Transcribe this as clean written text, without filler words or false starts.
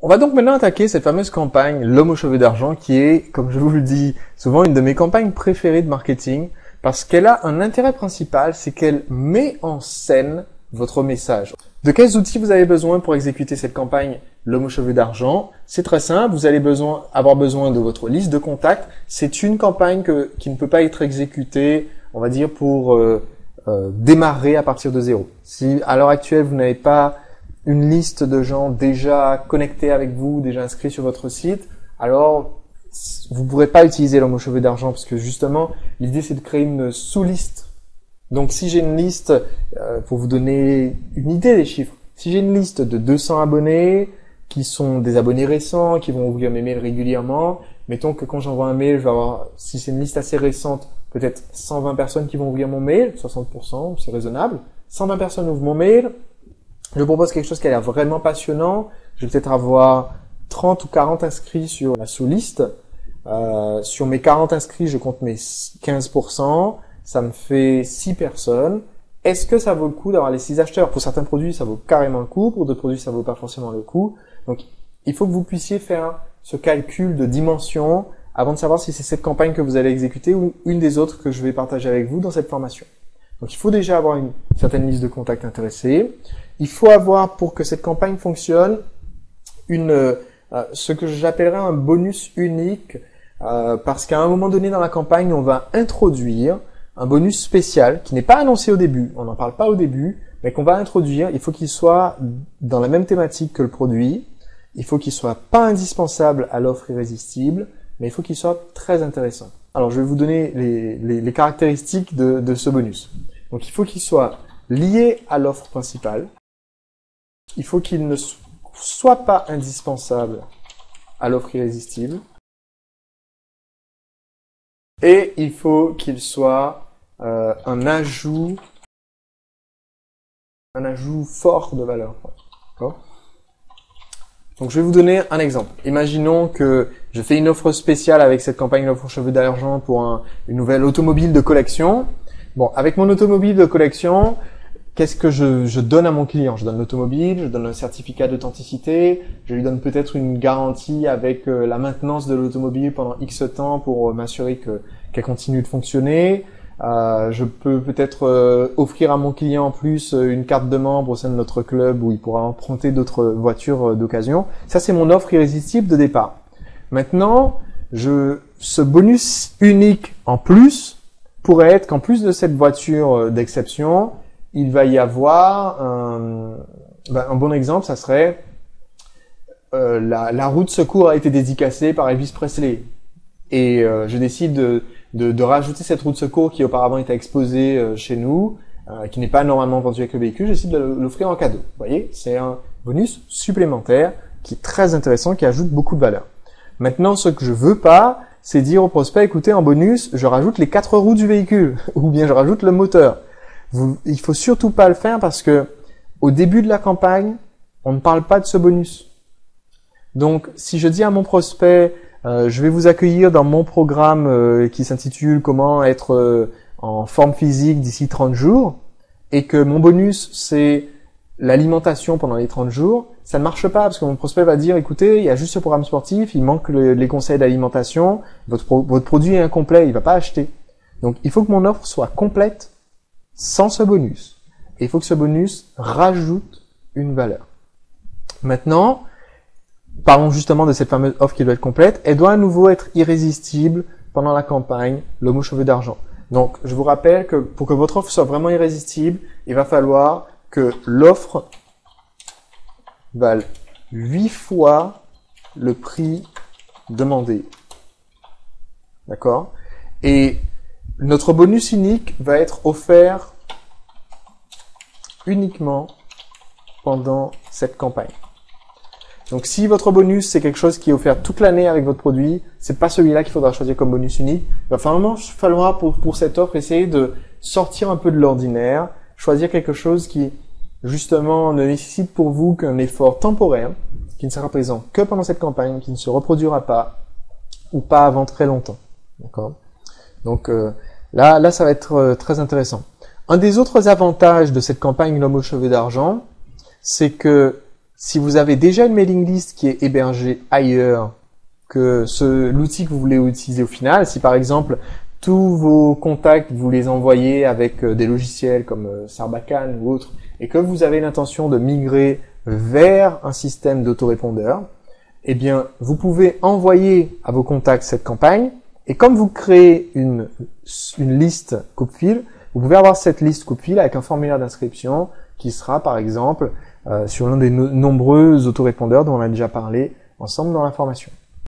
On va donc maintenant attaquer cette fameuse campagne L'homme aux cheveux d'argent qui est, comme je vous le dis souvent, une de mes campagnes préférées de marketing parce qu'elle a un intérêt principal, c'est qu'elle met en scène votre message. De quels outils vous avez besoin pour exécuter cette campagne L'homme aux cheveux d'argent? C'est très simple, vous allez avoir besoin de votre liste de contacts. C'est une campagne qui ne peut pas être exécutée, on va dire, pour démarrer à partir de zéro. Si à l'heure actuelle vous n'avez pas une liste de gens déjà connectés avec vous, déjà inscrits sur votre site, alors vous ne pourrez pas utiliser l'homme aux cheveux d'argent parce que justement, l'idée c'est de créer une sous-liste. Donc si j'ai une liste, pour vous donner une idée des chiffres, si j'ai une liste de 200 abonnés qui sont des abonnés récents, qui vont ouvrir mes mails régulièrement, mettons que quand j'envoie un mail, je vais avoir, si c'est une liste assez récente, peut-être 120 personnes qui vont ouvrir mon mail, 60%, c'est raisonnable. 120 personnes ouvrent mon mail. Je propose quelque chose qui a l'air vraiment passionnant. Je vais peut-être avoir 30 ou 40 inscrits sur la sous-liste. Sur mes 40 inscrits, je compte mes 15%. Ça me fait 6 personnes. Est-ce que ça vaut le coup d'avoir les 6 acheteurs? Pour certains produits, ça vaut carrément le coup. Pour d'autres produits, ça vaut pas forcément le coup. Donc, il faut que vous puissiez faire ce calcul de dimension avant de savoir si c'est cette campagne que vous allez exécuter ou une des autres que je vais partager avec vous dans cette formation. Donc, il faut déjà avoir une certaine liste de contacts intéressés. Il faut avoir, pour que cette campagne fonctionne, ce que j'appellerais un bonus unique, parce qu'à un moment donné dans la campagne, on va introduire un bonus spécial qui n'est pas annoncé au début, on n'en parle pas au début, mais qu'on va introduire. Il faut qu'il soit dans la même thématique que le produit, il faut qu'il soit pas indispensable à l'offre irrésistible, mais il faut qu'il soit très intéressant. Alors je vais vous donner les caractéristiques de ce bonus. Donc il faut qu'il soit lié à l'offre principale, il faut qu'il ne soit pas indispensable à l'offre irrésistible, et il faut qu'il soit un ajout fort de valeur. D'accord ? Donc je vais vous donner un exemple. Imaginons que je fais une offre spéciale avec cette campagne L'offre aux cheveux d'argent pour une nouvelle automobile de collection. Bon, avec mon automobile de collection, qu'est-ce que je donne à mon client? Je donne l'automobile, je donne un certificat d'authenticité, je lui donne peut-être une garantie avec la maintenance de l'automobile pendant X temps pour m'assurer qu'elle continue de fonctionner. Je peux peut-être offrir à mon client en plus une carte de membre au sein de notre club où il pourra emprunter d'autres voitures d'occasion. Ça, c'est mon offre irrésistible de départ. Maintenant, ce bonus unique en plus pourrait être qu'en plus de cette voiture d'exception, il va y avoir un bon exemple, ça serait la roue de secours a été dédicacée par Elvis Presley et je décide de rajouter cette roue de secours qui auparavant était exposée chez nous, qui n'est pas normalement vendue avec le véhicule, j'essaie de l'offrir en cadeau. Vous voyez, c'est un bonus supplémentaire qui est très intéressant, qui ajoute beaucoup de valeur. Maintenant, ce que je veux pas, c'est dire au prospect, écoutez, en bonus, je rajoute les 4 roues du véhicule, ou bien je rajoute le moteur. Il faut surtout pas le faire parce que au début de la campagne, on ne parle pas de ce bonus. Donc, si je dis à mon prospect, je vais vous accueillir dans mon programme qui s'intitule Comment être en forme physique d'ici 30 jours, et que mon bonus c'est l'alimentation pendant les 30 jours, ça ne marche pas parce que mon prospect va dire, écoutez, il y a juste ce programme sportif, il manque les conseils d'alimentation, votre produit est incomplet, il va pas acheter. Donc, il faut que mon offre soit complète sans ce bonus. Et il faut que ce bonus rajoute une valeur. Maintenant, parlons justement de cette fameuse offre qui doit être complète. Elle doit à nouveau être irrésistible pendant la campagne L'homme aux cheveux d'argent. Donc, je vous rappelle que pour que votre offre soit vraiment irrésistible, il va falloir que l'offre vale 8 fois le prix demandé. D'accord? Et notre bonus unique va être offert uniquement pendant cette campagne. Donc, si votre bonus, c'est quelque chose qui est offert toute l'année avec votre produit, c'est pas celui-là qu'il faudra choisir comme bonus unique. Il va falloir pour cette offre essayer de sortir un peu de l'ordinaire, choisir quelque chose qui, justement, ne nécessite pour vous qu'un effort temporaire, qui ne sera présent que pendant cette campagne, qui ne se reproduira pas, ou pas avant très longtemps. D'accord? Donc, là, ça va être très intéressant. Un des autres avantages de cette campagne L'homme aux cheveux d'argent, c'est que Si vous avez déjà une mailing list qui est hébergée ailleurs que l'outil que vous voulez utiliser au final, si par exemple tous vos contacts, vous les envoyez avec des logiciels comme Sarbacane ou autre, et que vous avez l'intention de migrer vers un système d'autorépondeur, eh bien, vous pouvez envoyer à vos contacts cette campagne, et comme vous créez une liste coupe-fil, vous pouvez avoir cette liste coupe-fil avec un formulaire d'inscription qui sera, par exemple, sur l'un des nombreux autorépondeurs dont on a déjà parlé ensemble dans la formation.